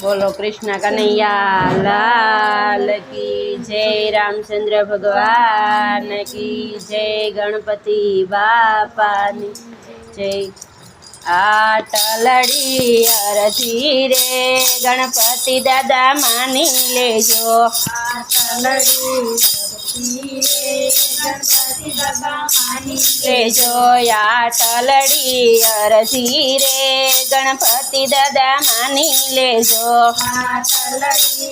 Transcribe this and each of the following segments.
बोलो कृष्ण कन्हैया लाल की जय, रामचंद्र भगवान की जय, गणपति बापा नी जय। आटलड़ी अरजी रे गणपति दादा मानी लेजो। आटलड़ी गणपति दादा मानी लेजो। आटलड़ी अरजी रे गणपति दादा मानी लेजो। आटलड़ी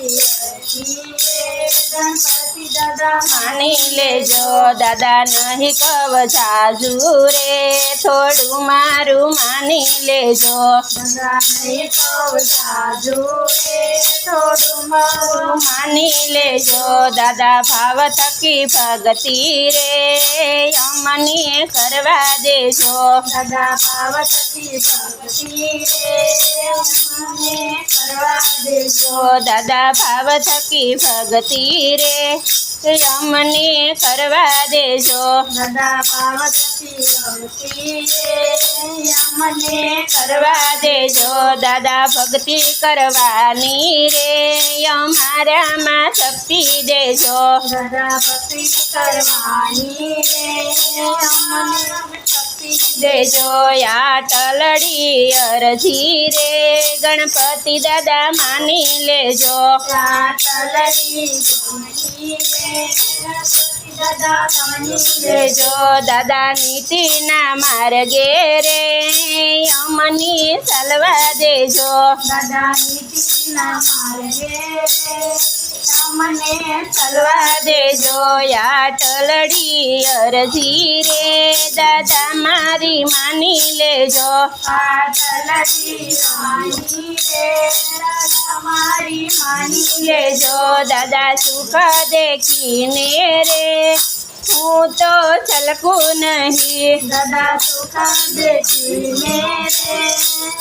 गणपति दादा मानी लेजो। दादा नहीं कव जाजू रे थोड़ू मारू मानी लेजो। दादा नहीं कव जाजू रे थोड़ू मारू मानी लेजो। दादा भाव थकी भगती रे अमने करवा देजो। दादा भाव थकी भगती रे अमने करवा देजो। दादा भाव थकी भगती रे अमने करवा देजो। दादा भाव थकी भगती रे अमने करवा देजो। दादा भक्ति करवानी रे अमारा मां शक्ति देजो। दादा भक्ति करवानी रे अमने शक्ति देजो। आटलड़ी अरजी रे गणपति दादा मानी लेजो। आटलड़ी दादा मानी लेजो। दादा नीति ना मार्गे रे अमनी सलवा देजो। दादा नीति ना मार्गे अमने सलवा देजो। आटलड़ी अरजी रे दादा मारी मानी लेजो। आटलड़ी मानी रे दादा मारी मानी लेजो। दादा सुख देखीने रे हूँ तो छलकू नहीं। दादा सुख देखीने रे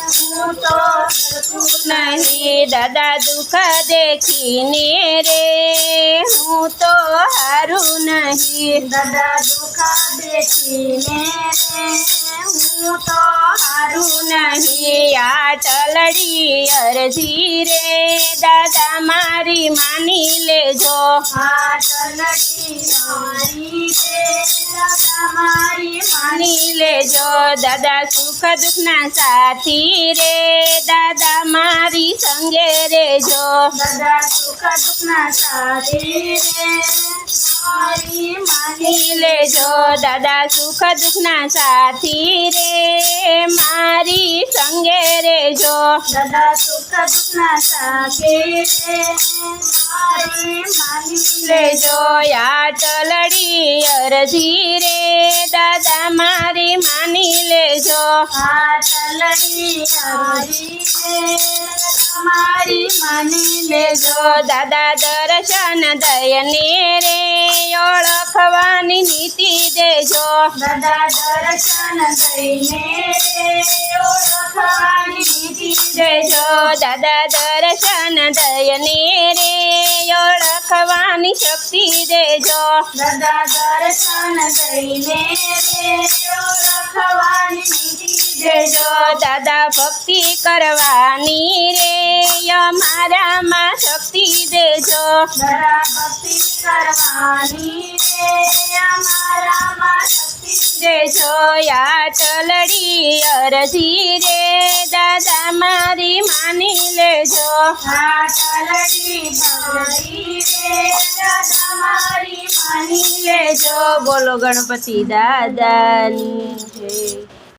हूँ तो छलकू नहीं। दादा दुख देखीने रे हूँ तो हारू नहीं। दादा दुख देखीने रे हूँ तो हारू नहीं। आटलड़ी अरजी रे दादा मारी मानी लेजो। आटलड़ी मारी मानी लेजो। दादा सुख दुख ना साथी रे दादा मारी संगे रेजो। दादा सुख दुख ना साथी रे मारी मानी लेजो। दादा सुख दुख ना साथी रे मारी संगे रेजो। दादा सुख दुख ना साथी रे मारी मानी लेजो। आटलड़ी अरजी रे दादा मारी मानी लेजो। आटलड़ी अरजी रे मारी मानी लेजो। दादा दर्शन दयने रे ओळखवानी नीति देजो। दादा दर्शन दयने रे ओळखवानी नीति देजो। दादा दर्शन दयने रे ओळखवानी शक्ति देजो। दादा दर्शन दयने रे ओळखवानी नीति देजो। दादा भक्ति करवानी रे अमारा मां शक्ति देजो। दादा भक्ति करवानी रे अमारा मां शक्ति देजो। आटलड़ी अरजी रे दादा मारी मानी लेजो। आटलड़ी भगती रे दादा मारी मानी लेजो। बोलो गणपति दादा नी जय।